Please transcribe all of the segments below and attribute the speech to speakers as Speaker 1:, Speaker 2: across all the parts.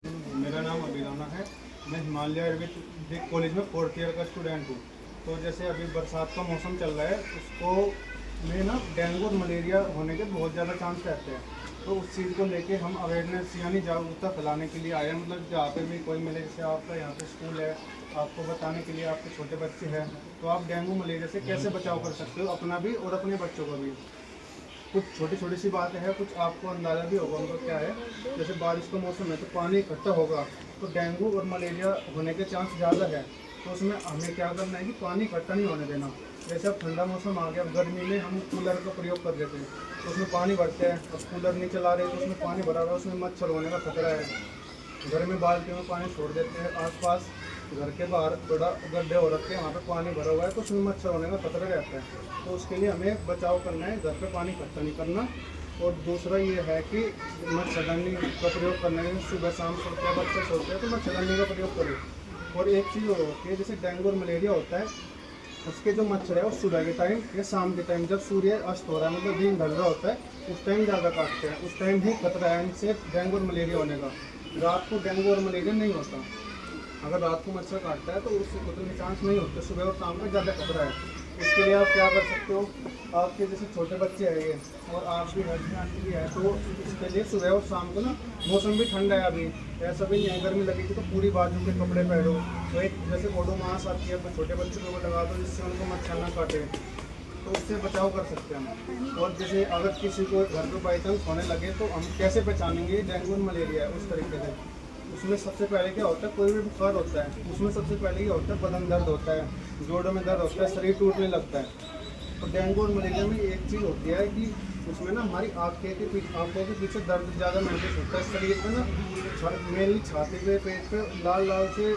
Speaker 1: मेरा नाम अभिराना है। मैं हिमालय आयुर्वेदिक कॉलेज में 4th ईयर का स्टूडेंट हूँ। तो जैसे अभी बरसात का मौसम चल रहा है, उसको में ना डेंगू और मलेरिया होने के बहुत ज़्यादा चांस रहते हैं। तो उस चीज़ को लेके हम अवेयरनेस यानी जागरूकता फैलाने के लिए आए हैं। मतलब जहाँ पे भी कोई मिले, जैसे आपका यहाँ पे स्कूल है, आपको बताने के लिए आपके छोटे बच्चे हैं, तो आप डेंगू मलेरिया से कैसे बचाव कर सकते हो, अपना भी और अपने बच्चों का भी। कुछ छोटी छोटी सी बातें हैं, कुछ आपको अंदाज़ा भी होगा उनका क्या है। जैसे बारिश का मौसम है तो पानी इकट्ठा होगा, तो डेंगू और मलेरिया होने के चांस ज़्यादा है। तो उसमें हमें क्या करना है कि पानी इकट्ठा नहीं होने देना। जैसे अब ठंडा मौसम आ गया, गर्मी में हम कूलर का प्रयोग कर देते हैं, तो उसमें पानी भरते हैं। अब कूलर नहीं चला रहे तो उसमें पानी भरा हुआ है, उसमें मच्छर होने का खतरा है। घर में बाल्टी में पानी छोड़ देते हैं, आसपास घर के बाहर थोड़ा गड्ढे हो रखे हैं, वहाँ पे पानी भरा हुआ है, तो उसमें मच्छर होने का खतरा रहता है। तो उसके लिए हमें बचाव करना है, घर पे पानी इकट्ठा नहीं करना। और दूसरा ये है कि मच्छरदानी का प्रयोग करना है। सुबह शाम सोते हैं, बच्चे सोते हैं तो मच्छरदानी का प्रयोग करें। और एक चीज़ और होती है, जैसे डेंगू और मलेरिया होता है, उसके जो मच्छर है वो सुबह के टाइम या शाम के टाइम, जब सूर्य अस्त हो रहा है, मतलब दिन ढल रहा होता है, उस टाइम ज़्यादा काटते हैं। उस टाइम ही खतरा है इनसे डेंगू और मलेरिया होने का। रात को डेंगू और मलेरिया नहीं होता। अगर रात को मच्छर काटता है तो उससे उतने चांस नहीं होते, सुबह और शाम में ज़्यादा खतरा है। इसके लिए आप क्या कर सकते हो, आपके जैसे छोटे बच्चे हैं ये, और आप भी हस्बैंड आंटी भी है, तो इसके लिए सुबह और शाम को ना, मौसम भी ठंडा है अभी, ऐसा भी नहीं है गर्मी लगेगी तो पूरी बाजू के कपड़े पहनो। तो एक जैसे ओडोमॉस आती है, अपने छोटे बच्चों को लगा दो, जिससे उनको मच्छर ना काटे, तो उससे बचाव कर सकते हैं हम। और जैसे अगर किसी को घर पे बाई चांस होने लगे तो हम कैसे पहचानेंगे डेंगू और मलेरिया है, उस तरीके से। उसमें सबसे पहले क्या होता है, कोई भी बुखार होता है उसमें सबसे पहले ये होता है बदन दर्द होता है, जोड़ों में दर्द होता है, शरीर टूटने लगता है। तो डेंगू और मलेरिया में एक चीज़ होती है कि उसमें ना हमारी आँखों के पीछे दर्द ज़्यादा महसूस होता है, शरीर में ना मेनली छाती पे, पेट पे लाल लाल से,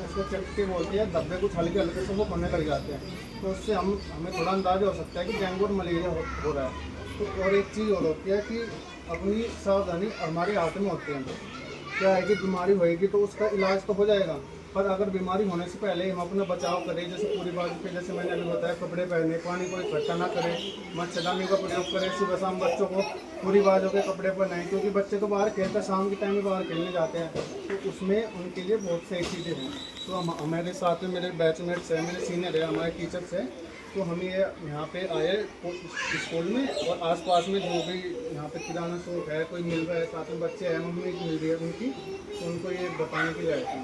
Speaker 1: उसको चटके बोलते हैं, धब्बे कुछ हल्के हल्के से वो होने लग जाते हैं। तो उससे हमें थोड़ा अंदाजा हो सकता है कि डेंगू और मलेरिया हो रहा है। तो और एक चीज़ और होती है कि अपनी सावधानी हमारे हाथ में होती है। क्या है कि बीमारी होएगी तो उसका इलाज तो हो जाएगा, पर अगर बीमारी होने से पहले हम अपना बचाव करें, जैसे पूरी बाजू के, जैसे मैंने अभी बताया, कपड़े पहने, पानी को इकट्ठा ना करें, मच्छरदानी का प्रयोग करें, सुबह शाम बच्चों को पूरी बाजू के कपड़े पहनाएं, क्योंकि बच्चे तो बाहर खेलते हैं, शाम के टाइम में बाहर खेलने जाते हैं, तो उसमें उनके लिए बहुत सही चीज़ें हैं। तो हमारे साथ में मेरे बैचमेट्स हैं, मेरे सीनियर है, हमारे टीचर्स हैं, तो हम ये यहाँ पे आए स्कूल में, और आसपास में जो भी यहाँ पे किराना शॉप है, कोई मिल रहा है, साथ में बच्चे हैं, मम्मी मिल रही है उनकी, तो उनको ये बताने के लिए आए थे।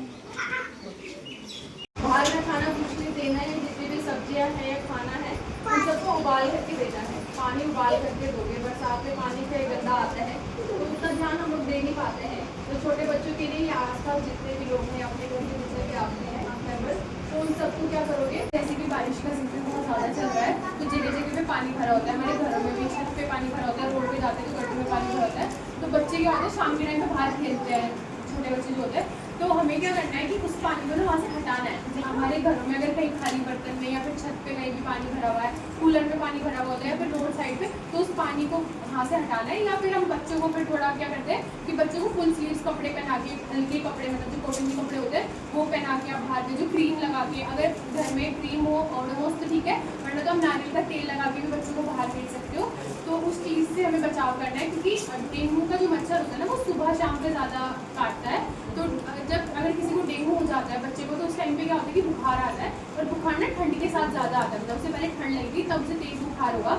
Speaker 2: बाहर का खाना कुछ नहीं देना है, जितनी भी सब्जियां हैं या खाना है उन सबको उबाल करके देना है। पानी उबाल करके दोगे, बरसात में पानी से गंदा आता है तो उसका ध्यान हम लोग दे नहीं पाते हैं। तो छोटे बच्चों के लिए या आसपास जितने भी लोग हैं, अपने घर के जितने भी आपके हैं मेंबर्स, तो उन सबको क्या करोगे, जैसे कि बारिश का सीजन बहुत ज़्यादा चल रहा है तो जगह जगह पे पानी भरा होता है, हमारे घरों में भी छत पे पानी भरा होता है, रोड पे जाते हैं तो गड्ढे में पानी भरा होता है। तो बच्चे क्या होते हैं, शाम के टाइम में बाहर खेलते हैं, छोटे बच्चे जो होते हैं, तो हमें क्या करना है कि उस पानी को ना वहाँ से हटाना है। हमारे घरों में अगर कहीं खाली बर्तन में या फिर छत पे कहीं भी पानी भरा हुआ है, कूलर में पानी भरा हुआ होता है या फिर रोड साइड पे, तो उस पानी को वहाँ से हटाना है। या फिर हम बच्चों को फिर थोड़ा क्या करते हैं कि बच्चों को फुल स्लीव्स कपड़े पहना के, हल्के कपड़े मतलब जो कॉटन के कपड़े होते हैं वो पहना के, आप बाहर में जो क्रीम लगा के, अगर घर में क्रीम हो ऑडोमॉस तो ठीक है, वरना तो हम नारियल का तेल लगा के भी बच्चों को बाहर भेज सकते हो। तो उस चीज़ से हमें बचाव करना है, क्योंकि डेंगू का जो मच्छर होता है ना वो सुबह शाम पे ज़्यादा काटता है। तो जब अगर किसी को डेंगू हो जाता है बच्चे को, तो उस टाइम पे क्या होता है कि बुखार आता है, और बुखार ना ठंड के साथ ज़्यादा आता है, मतलब उससे पहले ठंड लगेगी तब से तेज बुखार होगा।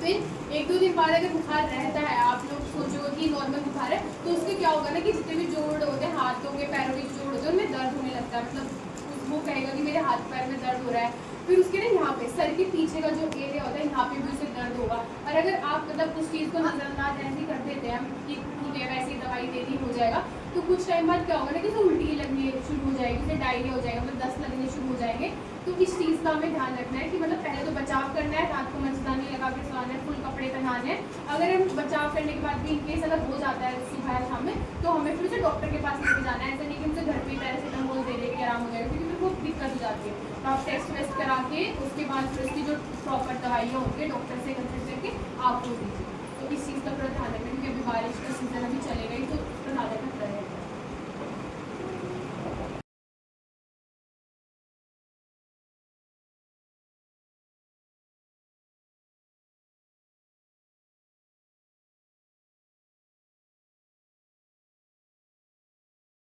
Speaker 2: फिर एक दो दिन बाद अगर बुखार रहता है, आप लोग सोचोगे कि नॉर्मल बुखार है, तो उससे क्या होगा ना कि जितने भी जोड़ होते हैं, हाथों के पैरों के जोड़ होते हैं, उनमें दर्द होने लगता है, मतलब वो कहेगा कि मेरे हाथ पैर में दर्द हो रहा है। फिर उसके ना यहाँ पे सर के पीछे का जो एरिया होता है, यहाँ पे भी उसे दर्द होगा। और अगर आप मतलब उस चीज़ को नजरअंदाज ऐसे कर देते हैं कि ठीक है वैसे ही दवाई दे दी हो जाएगा, तो कुछ टाइम बाद क्या होगा ना कि उल्टी लगनी शुरू हो जाएगी, फिर डायरिया हो जाएगा, मतलब दस्त लगने शुरू हो जाएंगे। तो इस चीज़ का हमें ध्यान रखना है कि मतलब पहले तो बचाव करना है, रात को मच्छरदानी लगा के सोना है, फुल कपड़े पहनाने हैं। अगर हम बचाव करने के बाद भी इनकेस अगर हो जाता है सुबह या शाम में, तो हमें फिर उसे डॉक्टर के पास लेके जाना है। ऐसा नहीं कि उसे घर पे पैरासीटामोल दे दे के आराम हो जाएगा, क्योंकि फिर बहुत दिक्कत हो जाती है। तो आप टेस्ट वेस्ट करा के उसके बाद फिर उसकी जो प्रॉपर दवाइयाँ होंगी डॉक्टर से कंसल्ट करके आप वो दीजिए। तो इस चीज़ का थोड़ा ध्यान रखना है।